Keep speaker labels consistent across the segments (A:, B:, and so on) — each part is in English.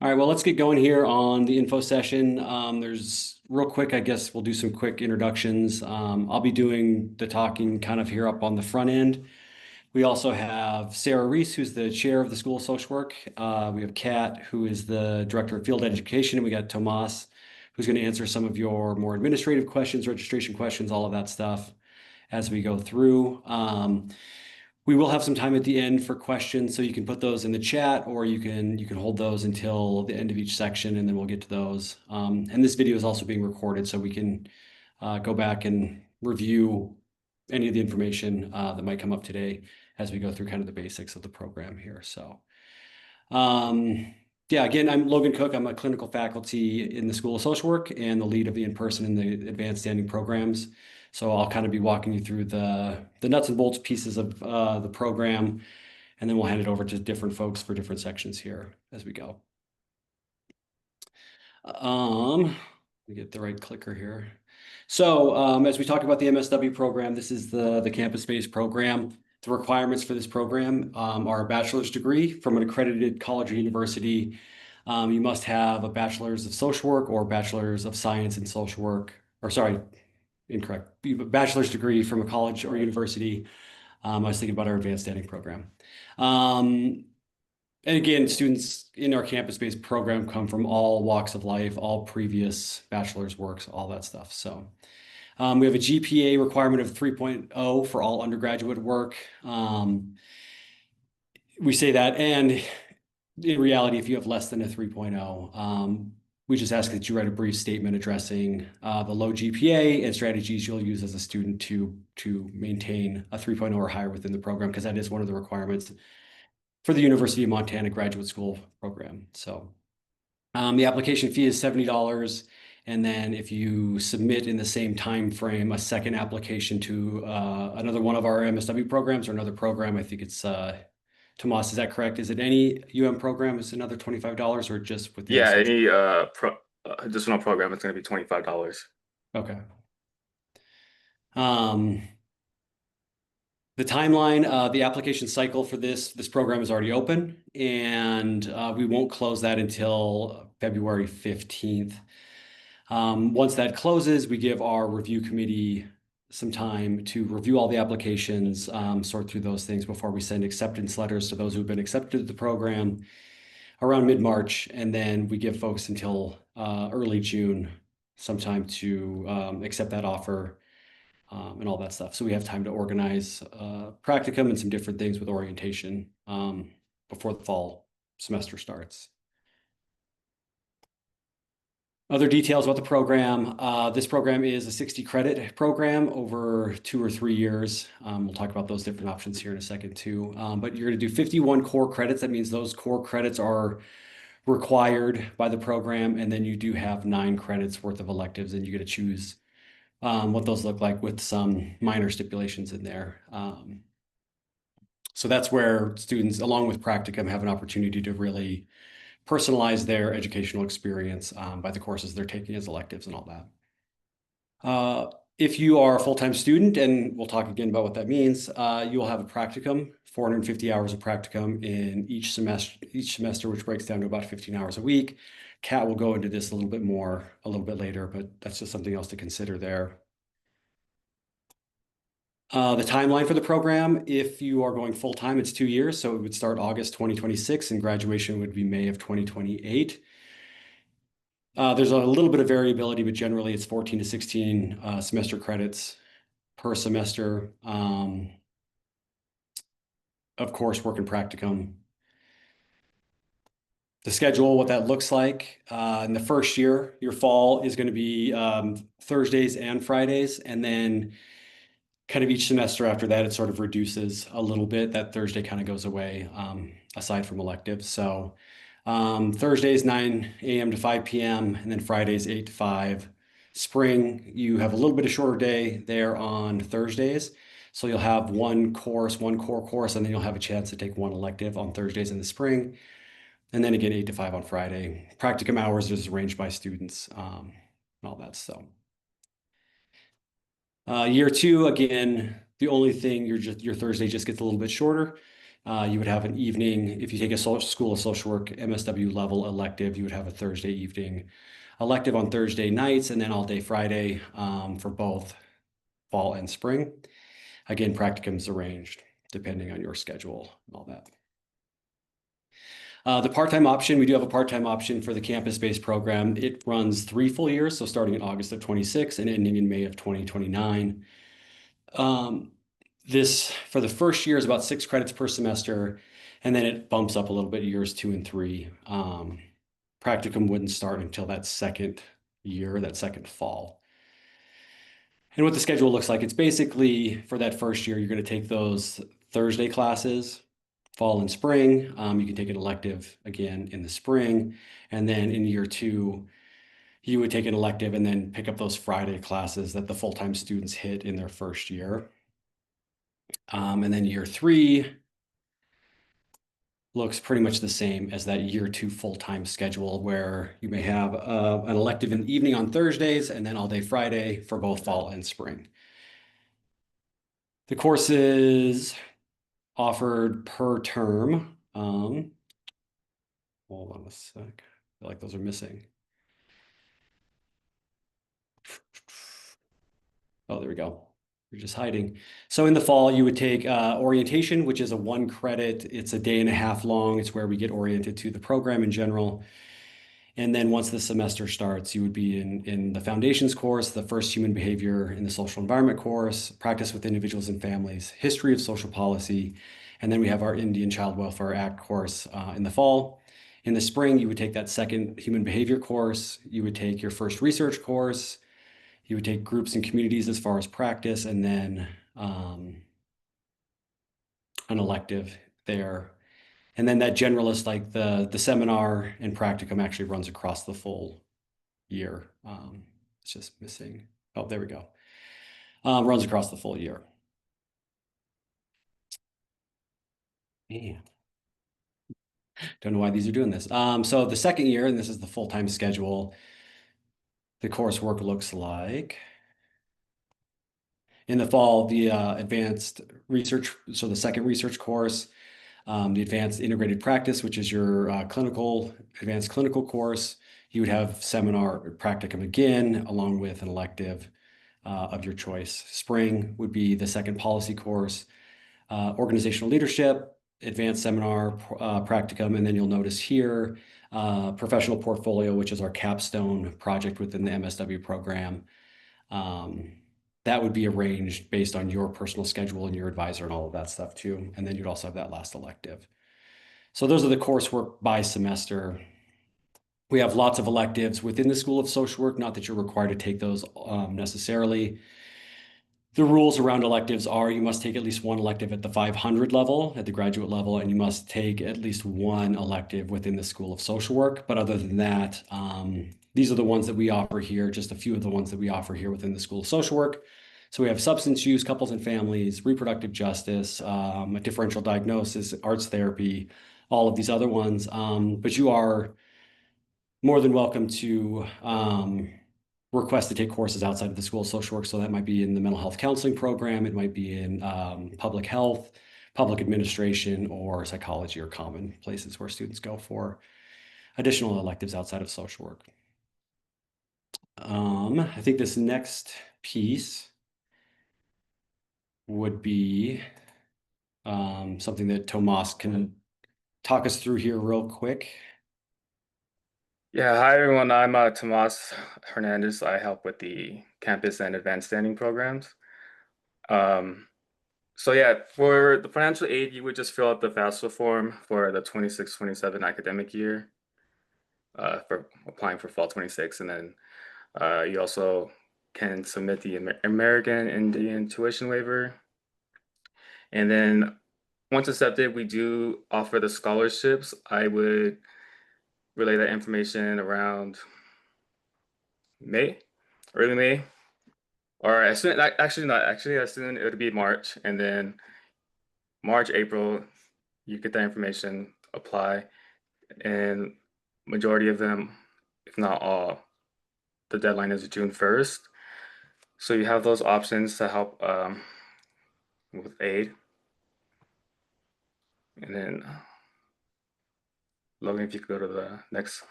A: All right, well, let's get going here on the info session. There's real quick, I guess we'll do some quick introductions. I'll be doing the talking kind of here up on the front end. We also have Sarah Reese, who's the chair of the School of Social Work. We have Kat, who is the director of field education. And we got Tomas, who's going to answer some of your more administrative questions, registration questions, all of that stuff as we go through. We will have some time at the end for questions, so you can put those in the chat, or you can hold those until the end of each section, and then we'll get to those. And this video is also being recorded, so we can go back and review any of the information that might come up today as we go through kind of the basics of the program here. So, yeah, again, I'm Logan Cook. I'm a clinical faculty in the School of Social Work and the lead of the in-person and the advanced standing programs. So I'll kind of be walking you through the nuts and bolts pieces of the program, and then we'll hand it over to different folks for different sections here as we go. Let me get the right clicker here. So as we talk about the MSW program, this is the campus-based program. The requirements for this program are a bachelor's degree from an accredited college or university. You must have a bachelor's of social work or bachelor's of science in social work, or sorry, incorrect. You have a bachelor's degree from a college or university. I was thinking about our advanced standing program. And again, students in our campus-based program come from all walks of life, all previous bachelor's works, all that stuff. So we have a GPA requirement of 3.0 for all undergraduate work. We say that, and in reality, if you have less than a 3.0, we just ask that you write a brief statement addressing the low GPA and strategies you'll use as a student to maintain a 3.0 or higher within the program, because that is one of the requirements for the University of Montana Graduate School program. So the application fee is $70. And then if you submit in the same time frame a second application to another one of our MSW programs or another program, I think it's Tomas, is that correct? Is it any program is another $25 or just with the
B: Yeah,
A: associate?
B: any additional program is going to be $25.
A: Okay. The timeline, the application cycle for this program is already open, and we won't close that until February 15th. Once that closes, we give our review committee some time to review all the applications, sort through those things before we send acceptance letters to those who've been accepted to the program around mid-March, and then we give folks until early June sometime to accept that offer and all that stuff. So we have time to organize practicum and some different things with orientation before the fall semester starts. Other details about the program. This program is a 60 credit program over 2 or 3 years. We'll talk about those different options here in a second too. But you're going to do 51 core credits. That means those core credits are required by the program. And then you do have 9 credits worth of electives, and you get to choose what those look like with some minor stipulations in there. So that's where students, along with practicum, have an opportunity to really personalize their educational experience by the courses they're taking as electives and all that. If you are a full-time student, and we'll talk again about what that means, you'll have a practicum, 450 hours of practicum in each semester, which breaks down to about 15 hours a week. Kat will go into this a little bit more a little bit later, but that's just something else to consider there. The timeline for the program, if you are going full-time, it's 2 years. So it would start August 2026 and graduation would be May of 2028. There's a little bit of variability, but generally it's 14 to 16 semester credits per semester of coursework and practicum. The schedule, what that looks like in the first year, your fall is going to be Thursdays and Fridays, and then kind of each semester after that, it sort of reduces a little bit. That Thursday kind of goes away aside from electives. So Thursdays, 9 a.m. to 5 p.m., and then Fridays, 8 to 5. Spring, you have a little bit of shorter day there on Thursdays. So you'll have one core course, and then you'll have a chance to take one elective on Thursdays in the spring. And then again, 8 to 5 on Friday. Practicum hours is arranged by students and all that. So year 2, again, the only thing, your Thursday just gets a little bit shorter. You would have an evening, if you take a School of Social Work MSW level elective, you would have a Thursday evening elective on Thursday nights, and then all day Friday for both fall and spring. Again, practicums arranged depending on your schedule and all that. The part-time option, we do have a part-time option for the campus-based program. It runs 3 full years, so starting in August of 26 and ending in May of 2029. This, for the first year, is about 6 credits per semester, and then it bumps up a little bit years 2 and 3. Practicum wouldn't start until that second year, that second fall. And what the schedule looks like, it's basically for that first year, you're going to take those Thursday classes, fall and spring. You can take an elective again in the spring. And then in year 2, you would take an elective and then pick up those Friday classes that the full-time students hit in their first year. And then year 3 looks pretty much the same as that year 2 full-time schedule, where you may have an elective in the evening on Thursdays and then all day Friday for both fall and spring. The courses offered per term. Hold on a sec. I feel like those are missing. Oh, there we go. You're just hiding. So in the fall, you would take orientation, which is a 1 credit. It's a day and a half long. It's where we get oriented to the program in general. And then once the semester starts, you would be in the foundations course, the first human behavior in the social environment course, practice with individuals and families, history of social policy. And then we have our Indian Child Welfare Act course in the fall. In the spring, you would take that second human behavior course. You would take your first research course. You would take groups and communities as far as practice, and then an elective there. And then that generalist, like the seminar and practicum, actually runs across the full year. It's just missing. Oh, there we go. Runs across the full year. Man, don't know why these are doing this. So the second year, and this is the full-time schedule, the coursework looks like. In the fall, the advanced research, so the second research course, the advanced integrated practice, which is your advanced clinical course. You would have seminar practicum again, along with an elective of your choice. Spring would be the second policy course, organizational leadership, advanced seminar practicum, and then you'll notice here professional portfolio, which is our capstone project within the MSW program. That would be arranged based on your personal schedule and your advisor and all of that stuff too. And then you'd also have that last elective. So those are the coursework by semester. We have lots of electives within the School of Social Work, not that you're required to take those necessarily. The rules around electives are you must take at least 1 elective at the 500 level, at the graduate level, and you must take at least 1 elective within the School of Social Work. But other than that, these are the ones that we offer here, just a few of the ones that we offer here within the School of Social Work. So we have substance use, couples and families, reproductive justice, a differential diagnosis, arts therapy, all of these other ones. But you are more than welcome to request to take courses outside of the School of Social Work. So that might be in the mental health counseling program. It might be in public health, public administration, or psychology, or common places where students go for additional electives outside of social work. I think this next piece would be something that Tomas can talk us through here real quick.
B: Yeah, hi everyone. I'm Tomas Hernandez. I help with the campus and advanced standing programs. So yeah, for the financial aid, you would just fill out the FAFSA form for the 26-27 academic year for applying for fall 26, and then you also can submit the American Indian tuition waiver. And then once accepted, we do offer the scholarships. I would relay that information around May, early May, or as soon, actually not actually as soon, it would be March, and then March, April, you get that information, apply, and majority of them, if not all, the deadline is June 1st. So you have those options to help with aid. And then Logan, if you could go to the next.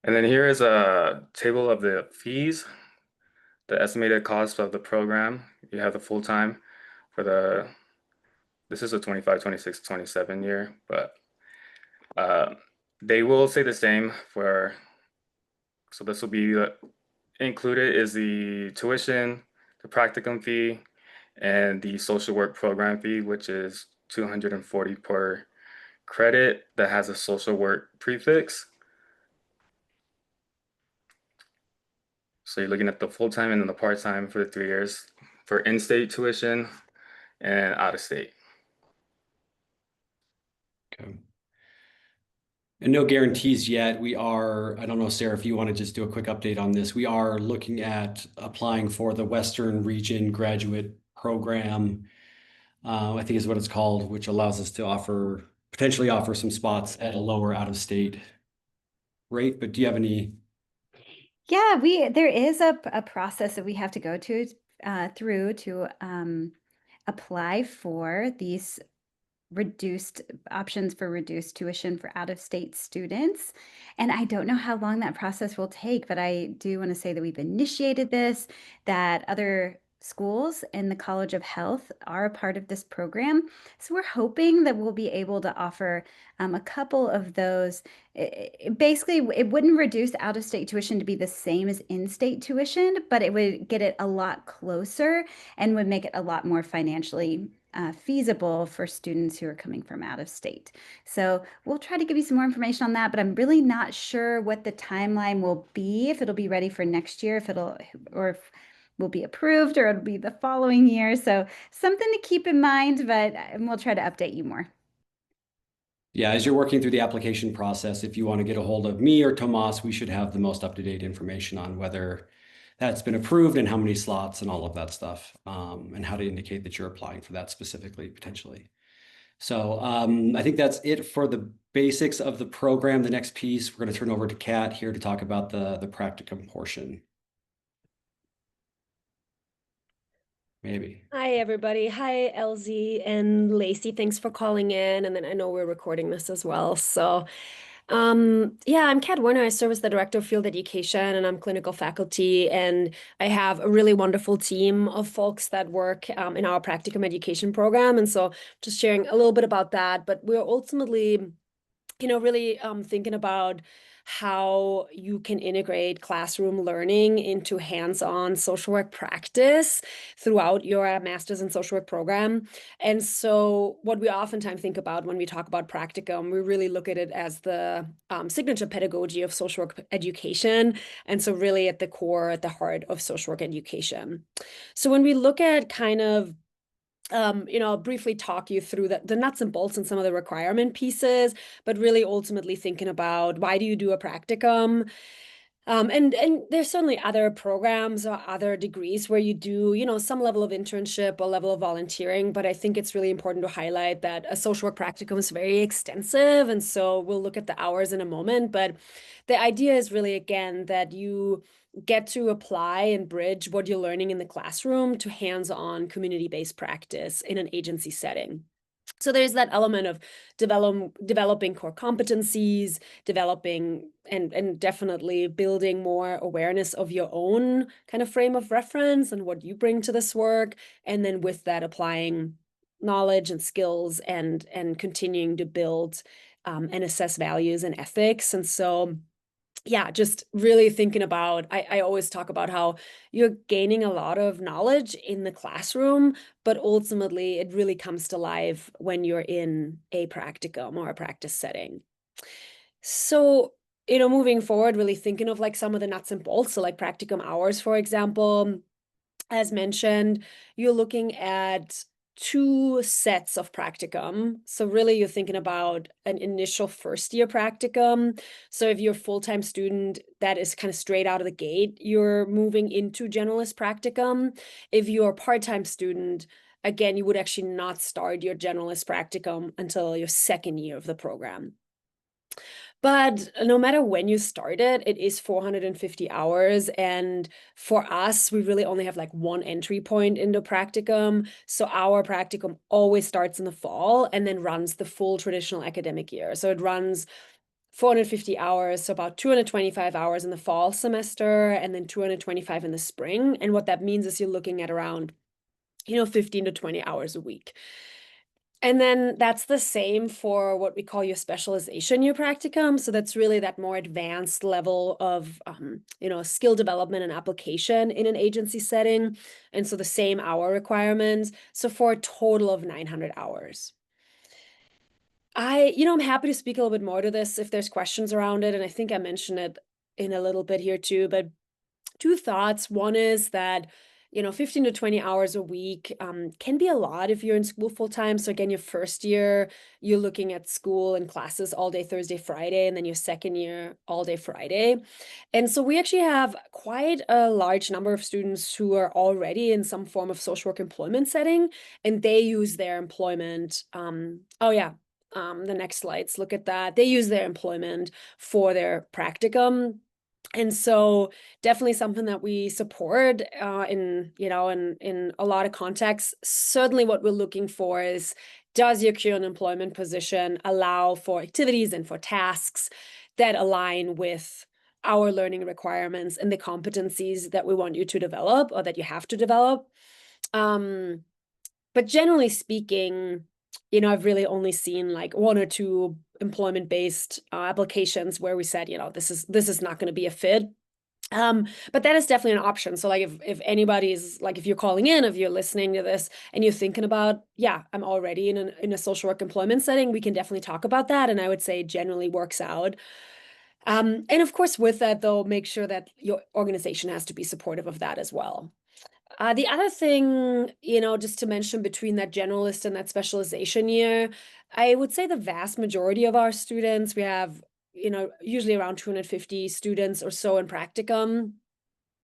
B: And then here is a table of the fees, the estimated cost of the program. You have the full-time for this is a 25, 26, 27 year, but they will stay the same so this will be included is the tuition, the practicum fee, and the social work program fee, which is 240 per credit that has a social work prefix. So you're looking at the full-time and then the part-time for the 3 years for in-state tuition and out-of-state.
A: Okay. And no guarantees yet. I don't know, Sarah, if you want to just do a quick update on this. We are looking at applying for the Western Region Graduate Program, I think is what it's called, which allows us to potentially offer some spots at a lower out-of-state rate. But do you have any?
C: Yeah, there is a process that we have to go through to apply for these reduced options for reduced tuition for out-of-state students. And I don't know how long that process will take, but I do want to say that we've initiated this, that other schools in the College of Health are a part of this program. So we're hoping that we'll be able to offer a couple of those. Basically, it wouldn't reduce out-of-state tuition to be the same as in-state tuition, but it would get it a lot closer and would make it a lot more financially feasible for students who are coming from out of state. So we'll try to give you some more information on that, but I'm really not sure what the timeline will be, if it'll be ready for next year, or if will be approved, or it'll be the following year. So something to keep in mind, but we'll try to update you more.
A: Yeah, as you're working through the application process, if you want to get a hold of me or Tomas, we should have the most up-to-date information on whether that's been approved and how many slots and all of that stuff, and how to indicate that you're applying for that specifically, potentially. So I think that's it for the basics of the program. The next piece, we're going to turn over to Kat here to talk about the practicum portion. Maybe.
D: Hi, everybody. Hi, LZ and Lacey. Thanks for calling in. And then I know we're recording this as well. So, yeah, I'm Kat Werner. I serve as the Director of Field Education and I'm clinical faculty. And I have a really wonderful team of folks that work in our practicum education program. And so just sharing a little bit about that. But we're ultimately, really thinking about how you can integrate classroom learning into hands-on social work practice throughout your master's in social work program. And so what we oftentimes think about when we talk about practicum, we really look at it as the signature pedagogy of social work education. And so really at the core, at the heart of social work education. So when we look at kind of I'll briefly talk you through the nuts and bolts and some of the requirement pieces, but really ultimately thinking about why do you do a practicum? And there's certainly other programs or other degrees where you do, some level of internship or level of volunteering, but I think it's really important to highlight that a social work practicum is very extensive. And so we'll look at the hours in a moment, but the idea is really, again, that you get to apply and bridge what you're learning in the classroom to hands-on community-based practice in an agency setting. So there's that element of developing core competencies, developing and definitely building more awareness of your own kind of frame of reference and what you bring to this work. And then with that, applying knowledge and skills and continuing to build and assess values and ethics. And so yeah, just really thinking about, I always talk about how you're gaining a lot of knowledge in the classroom, but ultimately it really comes to life when you're in a practicum or a practice setting. So, moving forward, really thinking of like some of the nuts and bolts, so like practicum hours, for example, as mentioned, you're looking at 2 sets of practicum. So really you're thinking about an initial first year practicum. So if you're a full-time student, that is kind of straight out of the gate, you're moving into generalist practicum. If you're a part-time student, again, you would actually not start your generalist practicum until your second year of the program. But no matter when you start it, it is 450 hours. And for us, we really only have like one entry point into practicum. So our practicum always starts in the fall and then runs the full traditional academic year. So it runs 450 hours, so about 225 hours in the fall semester and then 225 in the spring. And what that means is you're looking at around, 15 to 20 hours a week. And then that's the same for what we call your specialization year practicum. So that's really that more advanced level of, skill development and application in an agency setting. And so the same hour requirements. So for a total of 900 hours. I'm happy to speak a little bit more to this if there's questions around it. And I think I mentioned it in a little bit here too, but two thoughts. One is that 15 to 20 hours a week can be a lot if you're in school full time. So again, your first year, you're looking at school and classes all day Thursday, Friday, and then your second year, all day Friday. And so we actually have quite a large number of students who are already in some form of social work employment setting, and they use their employment. The next slides, look at that. They use their employment for their practicum. And so definitely something that we support in a lot of contexts. Certainly what we're looking for is, does your current employment position allow for activities and for tasks that align with our learning requirements and the competencies that we want you to develop or that you have to develop? But generally speaking, I've really only seen like one or two employment-based applications where we said, this is not going to be a fit. But that is definitely an option. So like if anybody's like, if you're calling in, if you're listening to this and you're thinking about, I'm already in a social work employment setting, we can definitely talk about that. And I would say generally works out. And of course, with that though, make sure that your organization has to be supportive of that as well. The other thing, just to mention between that generalist and that specialization year, I would say the vast majority of our students, we have, usually around 250 students or so in practicum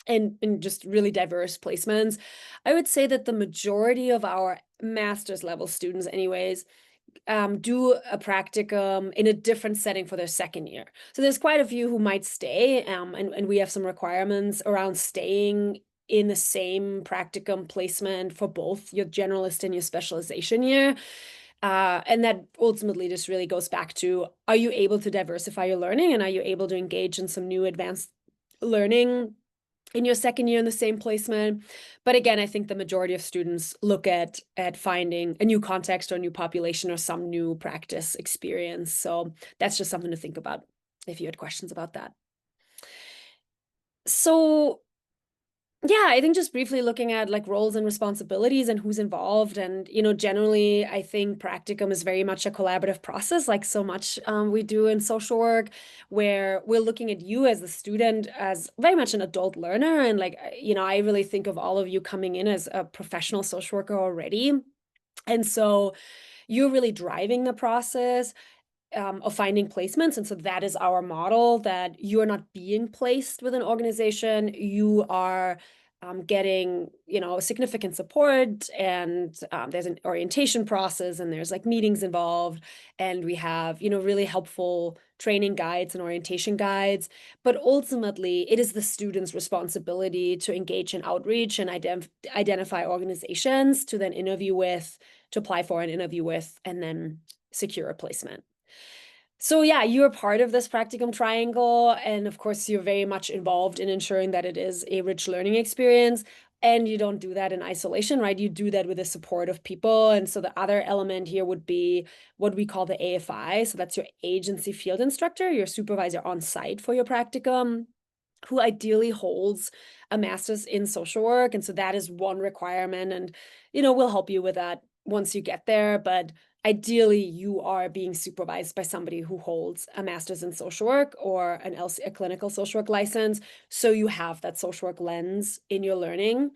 D: and just really diverse placements. I would say that the majority of our master's level students anyways, do a practicum in a different setting for their second year. So there's quite a few who might stay, and we have some requirements around staying in the same practicum placement for both your generalist and your specialization year. And that ultimately just really goes back to, are you able to diversify your learning and are you able to engage in some new advanced learning in your second year in the same placement? But again, I think the majority of students look at finding a new context or a new population or some new practice experience. So that's just something to think about if you had questions about that. So yeah, I think just briefly looking at like roles and responsibilities and who's involved. And, generally, I think practicum is very much a collaborative process, like so much we do in social work, where we're looking at you as the student as very much an adult learner. And like, I really think of all of you coming in as a professional social worker already. And so you're really driving the process of finding placements. And so that is our model, that you're not being placed with an organization, you are getting, significant support, and there's an orientation process and there's like meetings involved, and we have, really helpful training guides and orientation guides. But ultimately, it is the student's responsibility to engage in outreach and identify organizations to then interview with, to apply for and interview with, and then secure a placement. So yeah, you're part of this practicum triangle, and of course you're very much involved in ensuring that it is a rich learning experience, and you don't do that in isolation, right? You do that with the support of people. And so the other element here would be what we call the AFI. So that's your agency field instructor, your supervisor on site for your practicum, who ideally holds a master's in social work. And so that is one requirement, and we'll help you with that once you get there. But ideally, you are being supervised by somebody who holds a master's in social work or a clinical social work license. So you have that social work lens in your learning.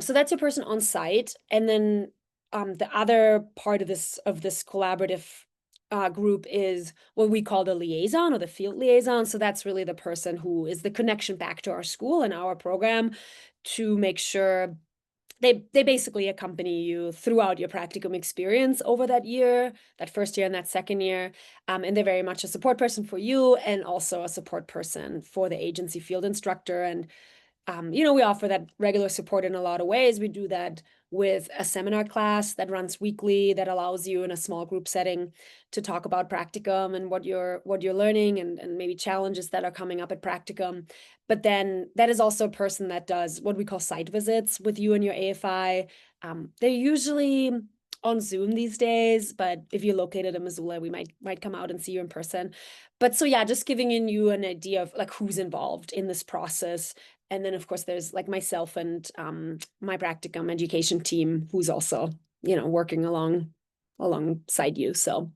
D: So that's your person on site. And then the other part of this collaborative group is what we call the liaison or the field liaison. So that's really the person who is the connection back to our school and our program to make sure they basically accompany you throughout your practicum experience over that year, that first year and that second year. And they're very much a support person for you and also a support person for the agency field instructor. And we offer that regular support in a lot of ways. We do that with a seminar class that runs weekly that allows you in a small group setting to talk about practicum and what you're learning and maybe challenges that are coming up at practicum. But then that is also a person that does what we call site visits with you and your AFI. They're usually on Zoom these days, but if you're located in Missoula, we might come out and see you in person. But so yeah, just giving you an idea of like who's involved in this process. And then, of course, there's like myself and my practicum education team, who's also, working alongside you. So,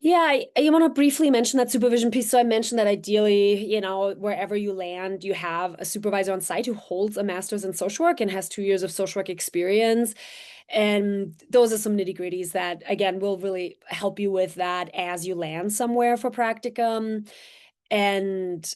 D: yeah, I want to briefly mention that supervision piece. So I mentioned that ideally, wherever you land, you have a supervisor on site who holds a master's in social work and has 2 years of social work experience. And those are some nitty-gritties that, again, will really help you with that as you land somewhere for practicum. And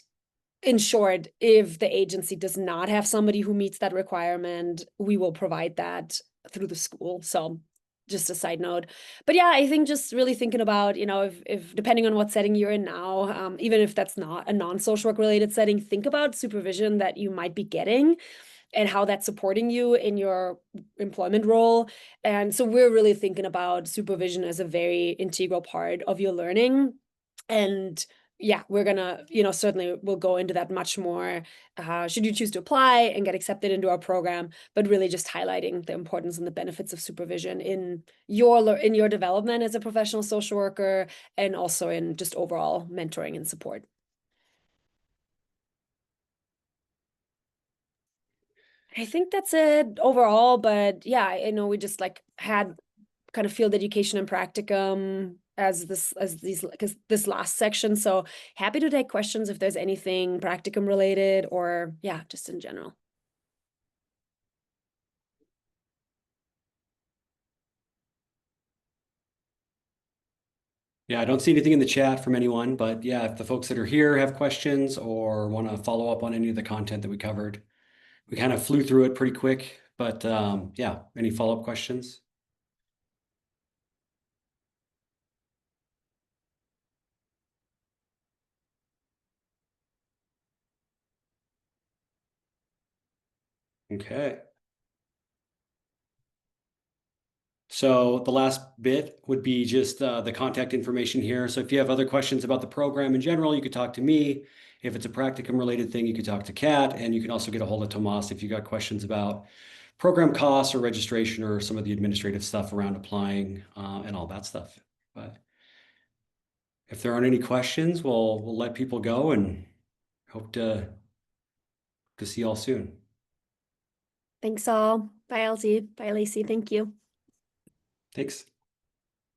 D: in short, if the agency does not have somebody who meets that requirement, we will provide that through the school. So just a side note. But yeah, I think just really thinking about, if depending on what setting you're in now, even if that's not a non-social work related setting, think about supervision that you might be getting and how that's supporting you in your employment role. And so we're really thinking about supervision as a very integral part of your learning. And yeah, we're gonna, certainly we'll go into that much more should you choose to apply and get accepted into our program, but really just highlighting the importance and the benefits of supervision in your development as a professional social worker and also in just overall mentoring and support. I think that's it overall, but yeah, I know we just like had kind of field education and practicum as this last section. So happy to take questions if there's anything practicum related or yeah, just in general.
A: Yeah, I don't see anything in the chat from anyone, but yeah, if the folks that are here have questions or want to follow up on any of the content that we covered, we kind of flew through it pretty quick, but yeah, any follow-up questions? Okay. So the last bit would be just the contact information here. So if you have other questions about the program in general, you could talk to me. If it's a practicum related thing, you could talk to Kat, and you can also get a hold of Tomas if you got questions about program costs or registration or some of the administrative stuff around applying and all that stuff. But if there aren't any questions, we'll let people go and hope to see you all soon.
D: Thanks all. Bye, Elsie. Bye, Lacey. Thank you.
A: Thanks.